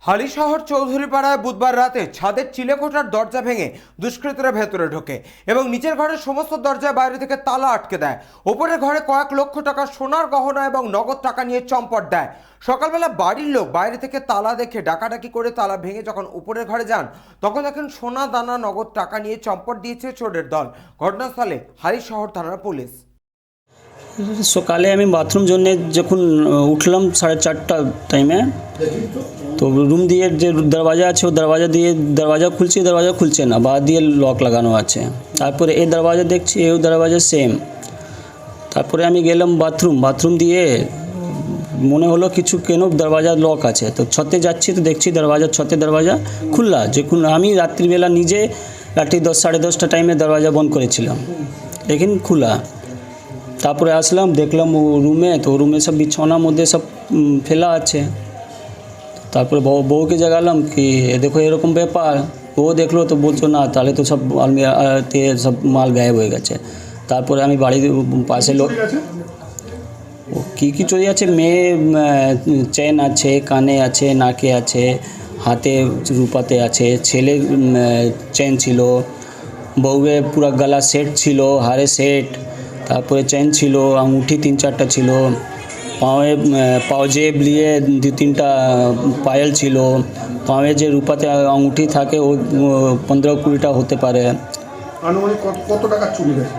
হালিশহর চৌধুরীপাড়ায় বুধবার রাতে ছাদের চিলেকোঠার দরজা ভেঙে দুষ্কৃতীরা ভেতরে ঢোকে এবং নিচের ঘরের সমস্ত দরজায় বাইরে থেকে তালা আটকে দেয়। ওপরের ঘরে কয়েক লক্ষ টাকা সোনার গহনা এবং নগদ টাকা নিয়ে চম্পট দেয়। সকালবেলা বাড়ির লোক বাইরে থেকে তালা দেখে ডাকাডাকি করে তালা ভেঙে যখন উপরের ঘরে যান তখন দেখেন সোনা দানা নগদ টাকা নিয়ে চম্পট দিয়েছে চোরের দল। ঘটনাস্থলে হালিশহর থানার পুলিশ। সকালে আমি বাথরুম জন্য যখন উঠলাম 4:30টার টাইমে, তো রুম দিয়ে যে দরওয়াজা আছে ও দরওয়াজা খুলছে না, বাদ দিয়ে লক লাগানো আছে। তারপরে এই দরওয়াজা দেখছি, এই দরওয়াজা সেম। তারপরে আমি গেলাম বাথরুম দিয়ে মনে হলো কিছু কেন দরওয়াজা লক আছে, তো ছতে যাচ্ছি তো দেখছি ছতের দরওয়াজা খোলা। যখন আমি রাত্রিবেলা নিজে রাত্রি 10-10:30 টাইমে দরওয়াজা বন্ধ করেছিলাম, লেকিন খোলা। তারপরে আসলাম, দেখলাম ও রুমে, তো রুমে সব বিছানার মধ্যে সব ফেলা আছে। তারপরে বউকে জাগালাম কি দেখো এরকম ব্যাপার, ও দেখলো তো বলছো না, তাহলে তো সব আলমিরাতে সব মাল গায়েব হয়ে গেছে। তারপরে আমি বাড়ির পাশে লোক, ও কী চুরি আছে, মেয়ে চেন আছে, কানে আছে, নাকে আছে, হাতে রূপাতে আছে, ছেলের চেন ছিল, বউয়ের পুরো গলা সেট ছিল, হারে সেট, তারপরে চেন ছিল, আঙুঠি 3-4টা ছিল, পাওজেব নিয়ে 2-3টা পায়েল ছিল, পায়ে যে রূপাতে আঙুঠি থাকে ও 15-20টা হতে পারে। আনুমানিক কত টাকা চুরি গেছে?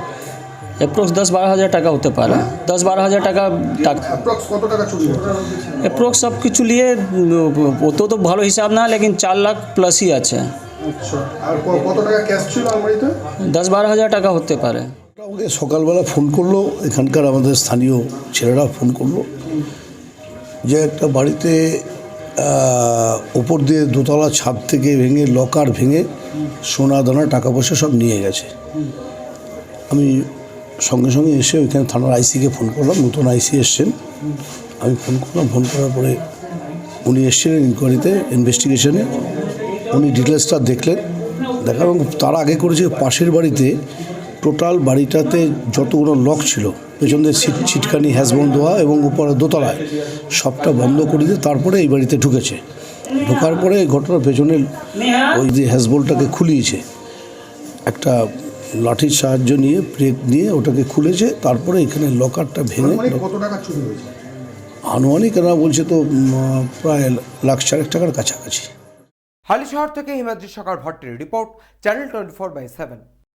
অ্যাপ্রক্স 10-12 হাজার টাকা হতে পারে। 10-12 হাজার টাকা। অ্যাপ্রক্স কত টাকা চুরি গেছে? অ্যাপ্রক্স সব কিছু নিয়ে অত তো ভালো হিসাব না, লেকিন 4 লাখ প্লাসই আছে। আচ্ছা, আর কত টাকা ক্যাশ ছিল আলমারিতে? 10-12 হাজার টাকা হতে পারে। আমাকে সকালবেলা ফোন করলো, এখানকার আমাদের স্থানীয় ছেলেরা ফোন করলো যে একটা বাড়িতে ওপর দিয়ে দোতলা ছাদ থেকে ভেঙে লকার ভেঙে সোনা দানা টাকা পয়সা সব নিয়ে গেছে। আমি সঙ্গে সঙ্গে এসে ওইখানে থানার আইসিকে ফোন করলাম, নতুন আইসি এসছেন। আমি ফোন করার পরে উনি এসছিলেন ইনকোয়ারিতে, ইনভেস্টিগেশনে। উনি ডিটেলসটা দেখলেন, দেখার এবং তার আগে করেছে পাশের বাড়িতে টোটাল বাড়িটাতে যতগুলো লক ছিল, পেছন দিয়ে ছিটকানি হ্যাজবন্দ দেওয়া এবং উপরে দোতলায় সবটা বন্ধ করে দিয়ে তারপরে এই বাড়িতে ঢুকেছে। ঢোকার পরে এই ঘটনার পেছনে ওই যে হ্যাজবলটাকে খুলিয়েছে, একটা লাঠির সাহায্য নিয়ে ব্রেক নিয়ে ওটাকে খুলেছে। তারপরে এখানে লকারটা ভেঙে কত টাকা চুরি হয়েছে? আনুমানিক এরা বলছে তো প্রায় 1,04,000 টাকার কাছাকাছি। হালিশহর থেকে হিমাদ্রি সরকার ভট্টের রিপোর্ট, চ্যানেল 24/7।